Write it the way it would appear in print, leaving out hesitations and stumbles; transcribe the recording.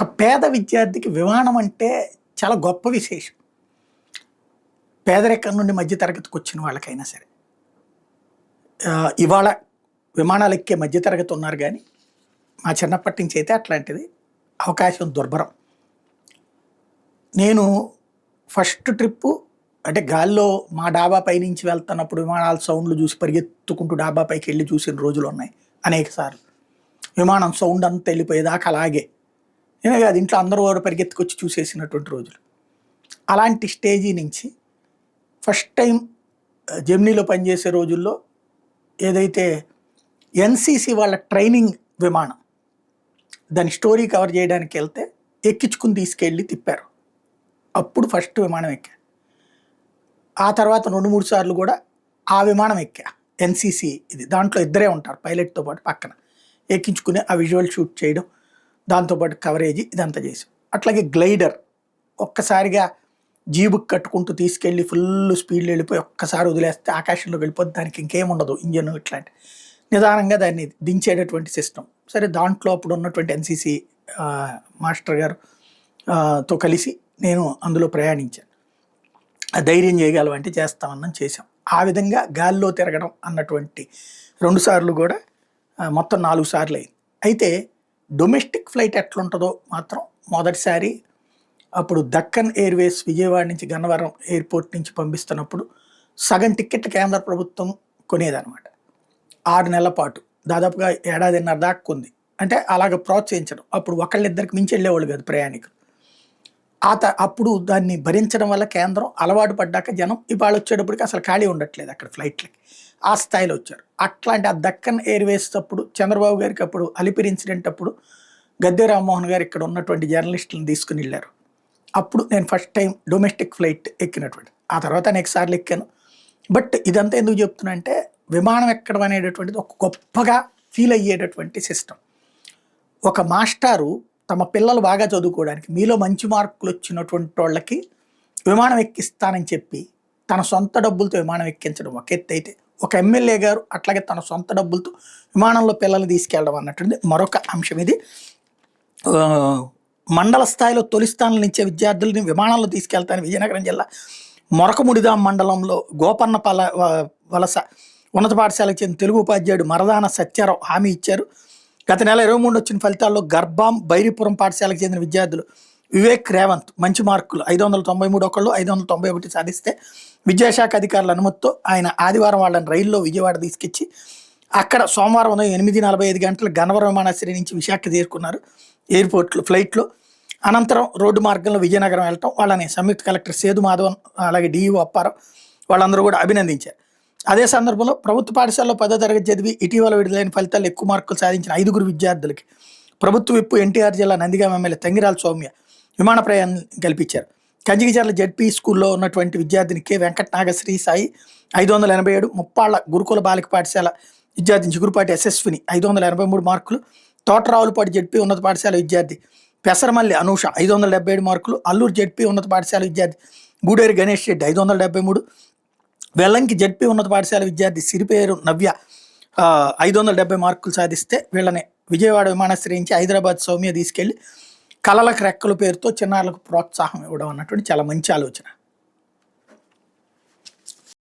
ఒక పేద విద్యార్థికి విమానం అంటే చాలా గొప్ప విశేషం. పేదరికం నుండి మధ్య తరగతికి వచ్చిన వాళ్ళకైనా సరే. ఇవాళ విమానాలు ఎక్కే మధ్య తరగతి ఉన్నారు గానీ, మా చిన్నప్పటి నుంచి అయితే అట్లాంటిది అవకాశం దుర్భరం. నేను ఫస్ట్ ట్రిప్పు అంటే గాల్లో మా డాబా పైనుంచి వెళ్తున్నప్పుడు విమానాల సౌండ్‌లు చూసి పరిగెత్తుకుంటూ డాబా పైకెళ్ళి చూసిన రోజులున్నాయి అనేక సార్లు. విమానం సౌండ్ అంతా వెళ్ళిపోయేదాకా అలాగే. నేనే కాదు ఇంట్లో అందరూ పరిగెత్తుకొచ్చి చూసేసినటువంటి రోజులు. అలాంటి స్టేజీ నుంచి ఫస్ట్ టైం జెమినీలో పనిచేసే రోజుల్లో ఏదైతే ఎన్‌సీసీ వాళ్ళ ట్రైనింగ్ విమానం, దాని స్టోరీ కవర్ చేయడానికి వెళ్తే ఎక్కించుకుని తీసుకెళ్ళి తిప్పారు. అప్పుడు ఫస్ట్ విమానం ఎక్కా. ఆ తర్వాత 2, 3 సార్లు కూడా ఆ విమానం ఎక్కా. ఎన్‌సీసీ ఇది. దాంట్లో ఇద్దరే ఉంటారు పైలట్‌తో పాటు పక్కన. ఎక్కించుకుని ఆ విజువల్ షూట్ చేయడం, దాంతోపాటు కవరేజీ ఇదంతా చేసాం. అట్లాగే గ్లైడర్ ఒక్కసారిగా జీబుకి కట్టుకుంటూ తీసుకెళ్ళి ఫుల్ స్పీడ్లో వెళ్ళిపోయి ఒక్కసారి వదిలేస్తే ఆకాశంలోకి వెళ్ళిపోతే దానికి ఇంకేం ఉండదు ఇంజన్ ఇట్లాంటి. నిదానంగా దాన్ని దించేటటువంటి సిస్టమ్. సరే దాంట్లో అప్పుడు ఉన్నటువంటి ఎన్‌సీసీ మాస్టర్ గారు తో కలిసి నేను అందులో ప్రయాణించాను. ధైర్యం చేయగలవంటే చేస్తామన్నాం, చేసాం. ఆ విధంగా గాల్లో తిరగడం అన్నటువంటి 2 సార్లు కూడా మొత్తం 4 సార్లు అయింది. అయితే డొమెస్టిక్ ఫ్లైట్ ఎట్లుంటుందో మాత్రం మొదటిసారి అప్పుడు దక్కన్ ఎయిర్వేస్ విజయవాడ నుంచి గన్నవరం ఎయిర్పోర్ట్ నుంచి పంపిస్తున్నప్పుడు సగం టికెట్ కేంద్ర ప్రభుత్వం కొనేదనమాట. 6 నెలల పాటు దాదాపుగా 1.5 ఏళ్ల దాకా కొంది. అంటే అలాగ ప్రోత్సహించడం. అప్పుడు ఒకళ్ళిద్దరికి మించి వెళ్ళేవాళ్ళు కాదు ప్రయాణికులు. అప్పుడు దాన్ని భరించడం వల్ల కేంద్రం అలవాటు పడ్డాక జనం ఇవాళ వచ్చేటప్పటికి అసలు ఖాళీ ఉండట్లేదు అక్కడ ఫ్లైట్లకి. ఆ స్థాయిలో వచ్చారు. అట్లాంటి ఆ దక్కన్ ఎయిర్వేస్ అప్పుడు చంద్రబాబు గారికి అప్పుడు అలిపిరి ఇన్సిడెంట్ అప్పుడు గద్దె రామ్మోహన్ గారు ఇక్కడ ఉన్నటువంటి జర్నలిస్టులను తీసుకుని వెళ్ళారు. అప్పుడు నేను ఫస్ట్ టైం డొమెస్టిక్ ఫ్లైట్ ఎక్కినటువంటి. ఆ తర్వాత అనేక సార్లు ఎక్కాను. బట్ ఇదంతా ఎందుకు చెప్తున్నా అంటే విమానం ఎక్కడం అనేటటువంటిది ఒక గొప్పగా ఫీల్ అయ్యేటటువంటి సిస్టమ్. ఒక మాస్టారు తమ పిల్లలు బాగా చదువుకోవడానికి మీలో మంచి మార్కులు వచ్చినటువంటి వాళ్ళకి విమానం ఎక్కిస్తానని చెప్పి తన సొంత డబ్బులతో విమానం ఎక్కించడం ఒక ఎత్తు అయితే, ఒక ఎమ్మెల్యే గారు అట్లాగే తన సొంత డబ్బులతో విమానంలో పిల్లల్ని తీసుకెళ్ళడం అన్నటువంటి మరొక అంశం ఇది. మండల స్థాయిలో తొలి స్థానంలో నిచ్చే విద్యార్థులని విమానంలో తీసుకెళ్తాను. విజయనగరం జిల్లా మొరకముడిదాం మండలంలో గోపన్న వలస ఉన్నత పాఠశాలకు చెందిన తెలుగు ఉపాధ్యాయుడు మరదాన సత్యారావు హామీ ఇచ్చారు. గత నెల 23 వచ్చిన ఫలితాల్లో గర్భాం బైరిపురం పాఠశాలకు చెందిన విద్యార్థులు వివేక్ రేవంత్ మంచి మార్కులు 593 ఒకళ్ళు 591 సాధిస్తే విద్యాశాఖ అధికారుల అనుమతితో ఆయన ఆదివారం వాళ్ళని రైల్లో విజయవాడ తీసుకొచ్చి అక్కడ సోమవారం ఉదయం 8:45 గంటలకు గన్నవరం విమానాశ్రయం నుంచి విశాఖ చేరుకున్నారు ఎయిర్పోర్ట్లో ఫ్లైట్లో. అనంతరం రోడ్డు మార్గంలో విజయనగరం వెళ్ళటం వాళ్ళని సంయుక్త కలెక్టర్ సేదు మాధవన్ అలాగే డిఈఓ అప్పారావు వాళ్ళందరూ కూడా అభినందించారు. అదే సందర్భంలో ప్రభుత్వ పాఠశాలలో 10వ తరగతి చదివి ఇటీవల విడుదలైన ఫలితాల్లో ఎక్కువ మార్కులు సాధించిన 5 విద్యార్థులకి ప్రభుత్వ విప్పు ఎన్టీఆర్ జిల్లా నందిగామ ఎమ్మెల్యే తంగిరాల సౌమ్య విమాన ప్రయాణం కల్పించారు. కంచికిచర్ల జెడ్పీ స్కూల్లో ఉన్నటువంటి విద్యార్థిని కె వెంకట నాగశ్రీ సాయి 587, ముప్పాళ్ల గురుకుల బాలిక పాఠశాల విద్యార్థిని చిగురుపాటి యశస్విని 583 మార్కులు, తోటరావులపాటి జెడ్పీ ఉన్నత పాఠశాల విద్యార్థి పెసరమల్లి అనూష 577 మార్కులు, అల్లూరు జెడ్పీ ఉన్నత పాఠశాల విద్యార్థి గూడేరు గణేష్ రెడ్డి 573, వెల్లంకి జెడ్పీ ఉన్నత పాఠశాల విద్యార్థి సిరిపేరు నవ్య 570 మార్కులు సాధిస్తే వీళ్ళని విజయవాడ విమానాశ్రయించి హైదరాబాద్ సౌమ్య తీసుకెళ్లి కళలకు రెక్కల పేరుతో చిన్నారులకు ప్రోత్సాహం ఇవ్వడం అన్నటువంటి చాలా మంచి ఆలోచన.